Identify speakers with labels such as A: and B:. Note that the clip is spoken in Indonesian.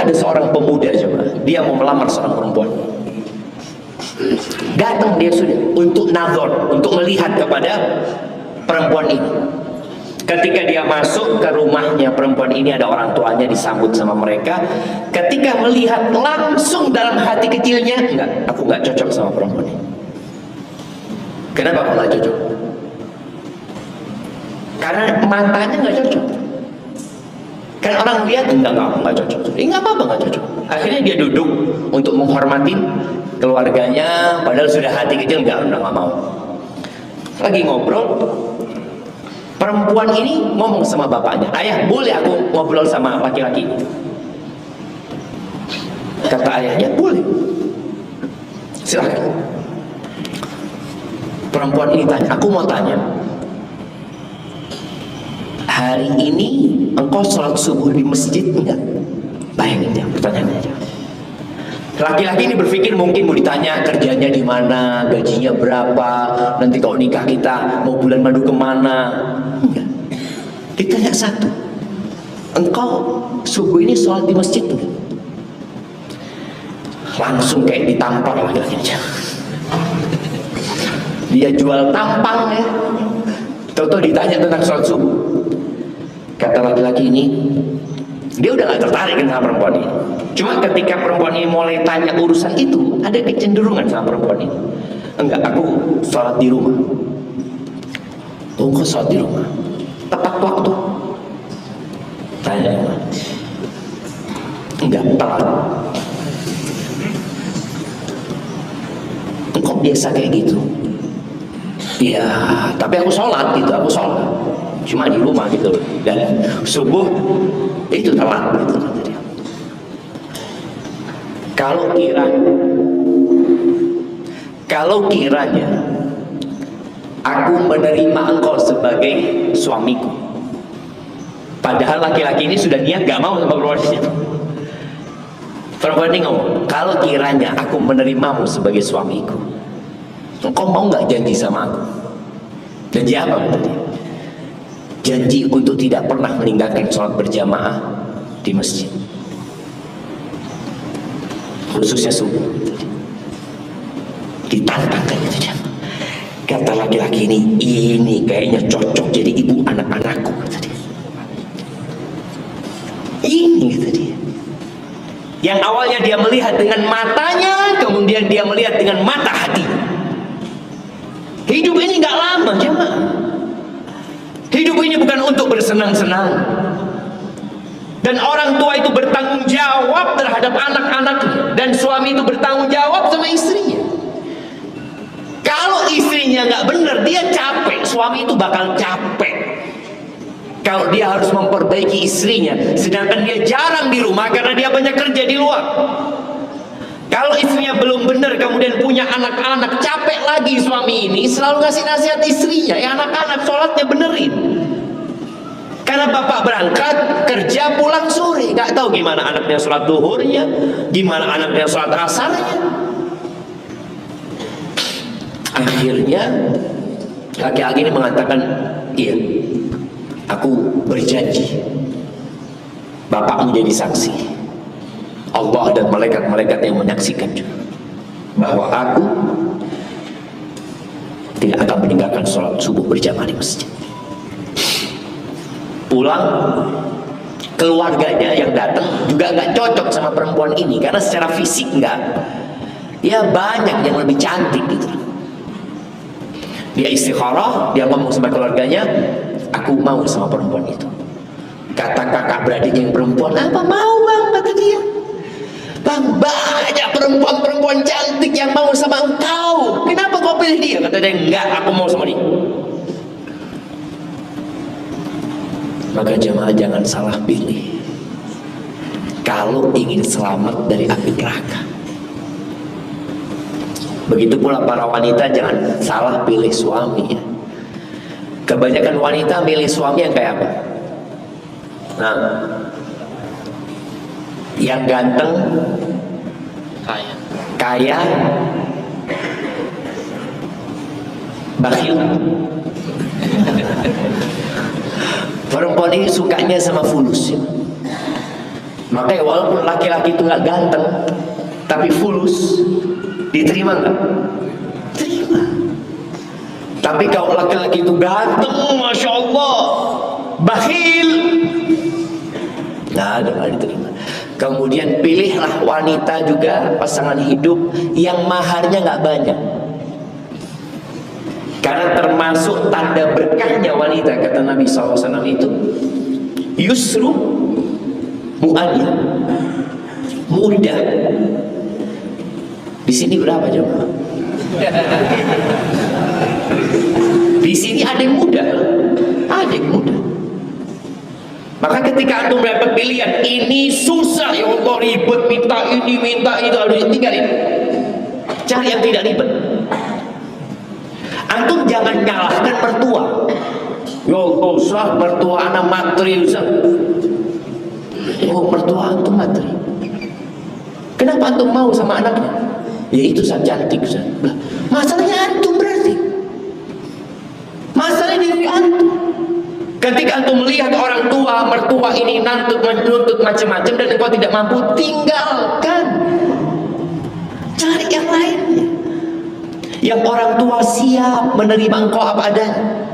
A: ada seorang pemuda coba, dia mau melamar seorang perempuan. Datang dia sudah untuk nazar, untuk melihat kepada perempuan ini. Ketika dia masuk ke rumahnya perempuan ini, ada orang tuanya disambut sama mereka. Ketika melihat, langsung dalam hati kecilnya, enggak, aku nggak cocok sama perempuan ini. Kenapa aku nggak cocok? Karena matanya nggak cocok. Kan orang lihat, enggak, aku nggak cocok. Nggak apa-apa nggak cocok. Akhirnya dia duduk untuk menghormati keluarganya, padahal sudah hati kecil udah nggak mau. Lagi ngobrol, perempuan ini ngomong sama bapaknya, ayah boleh aku ngobrol sama laki-laki? Kata ayahnya, boleh, silahkan. Perempuan ini tanya, aku mau tanya, hari ini engkau sholat subuh di masjid enggak? Bayangin dia pertanyaannya aja. Laki-laki ini berpikir mungkin mau ditanya kerjanya di mana, gajinya berapa, nanti kalau nikah kita mau bulan madu kemana. Enggak. Ditanya satu, engkau subuh ini sholat di masjid enggak? Langsung kayak ditampar laki-laki aja. Dia jual tampang ya. Tahu-tahu ditanya tentang sholat subuh. Kata laki-laki ini, dia udah gak tertarik sama perempuan ini. Cuma ketika perempuan ini mulai tanya urusan itu, ada kecenderungan sama perempuan ini. Enggak, aku sholat di rumah. Oh, kok sholat di rumah? Tepat waktu? Tanya emang. Enggak, telat. Engkau biasa kayak gitu? Ya, tapi aku sholat gitu, aku sholat. Cuma di rumah gitu. Dan subuh itu telat gitu. Kalau kiranya aku menerima engkau sebagai suamiku, padahal laki-laki ini sudah niat gak mau sama perempuan itu. Perempuan ini ngomong, kalau kiranya aku menerimamu sebagai suamiku, engkau mau gak janji sama aku? Janji apa kata dia? Janji untuk tidak pernah meninggalkan sholat berjamaah di masjid, khususnya subuh. Ditantang kan itu dia. Kata laki-laki ini kayaknya cocok jadi ibu anak-anakku kata dia. Ini kata dia. Yang awalnya dia melihat dengan matanya, kemudian dia melihat dengan mata hati. Hidup ini gak lama jemaah. Hidup ini bukan untuk bersenang-senang. Dan orang tua itu bertanggung jawab terhadap anak-anaknya, dan suami itu bertanggung jawab sama istrinya. Kalau istrinya nggak benar, dia capek. Suami itu bakal capek kalau dia harus memperbaiki istrinya, sedangkan dia jarang di rumah karena dia banyak kerja di luar. Kalau istrinya belum benar, kemudian punya anak-anak, capek lagi suami ini selalu ngasih nasihat istrinya, ya anak-anak sholatnya benerin. Karena bapak berangkat kerja pulang sore, nggak tahu gimana anaknya sholat duhurnya, gimana anaknya sholat asarnya. Akhirnya laki-laki ini mengatakan, iya, aku berjanji bapak menjadi saksi, Allah dan malaikat-malaikat yang menyaksikan juga, bahwa aku tidak akan meninggalkan sholat subuh berjamaah di masjid. Pulang, keluarganya yang datang juga nggak cocok sama perempuan ini, karena secara fisik nggak, ya banyak yang lebih cantik gitu. Dia istikharah, dia ngomong sama keluarganya, aku mau sama perempuan itu. Kata kakak beradik yang perempuan, apa mau bang? Kata dia, bang, banyak perempuan-perempuan cantik yang mau sama engkau, kenapa kau pilih dia? Kata dia, enggak, aku mau sama dia. Maka jemaah jangan salah pilih kalau ingin selamat dari api neraka. Begitu pula para wanita jangan salah pilih suami ya. Kebanyakan wanita milih suami yang kayak apa? Nah, yang ganteng, kaya, bakhil. Perempuan ini sukanya sama fulus ya. Makanya walaupun laki-laki itu nggak ganteng tapi fulus, diterima nggak? Terima. Tapi kalau laki-laki itu ganteng, masya Allah, bakhil, nggak ada, nggak diterima. Kemudian pilihlah wanita juga, pasangan hidup yang maharnya nggak banyak. Karena termasuk tanda berkahnya wanita, kata Nabi SAW itu, yusru mu'aniyah, mudah. Di sini berapa jemaah? Di sini ada yang muda, ada yang muda. Maka ketika antum dapat pilihan, ini susah ya Allah, ribet, minta ini, minta itu, harus tinggalin. Cari yang tidak ribet. Antum jangan nyalahkan mertua. Ya Allah, usah mertua anak matri, usah. Oh, mertua antum matri. Kenapa antum mau sama anaknya? Ya itu Ustaz, cantik Ustaz. Masalahnya antum berarti. Masalahnya diri antum. Ketika antum melihat orang tua, mertua ini menuntut macam-macam dan engkau tidak mampu, tinggalkan. Cari yang lainnya. Yang orang tua siap menerima engkau apa adanya.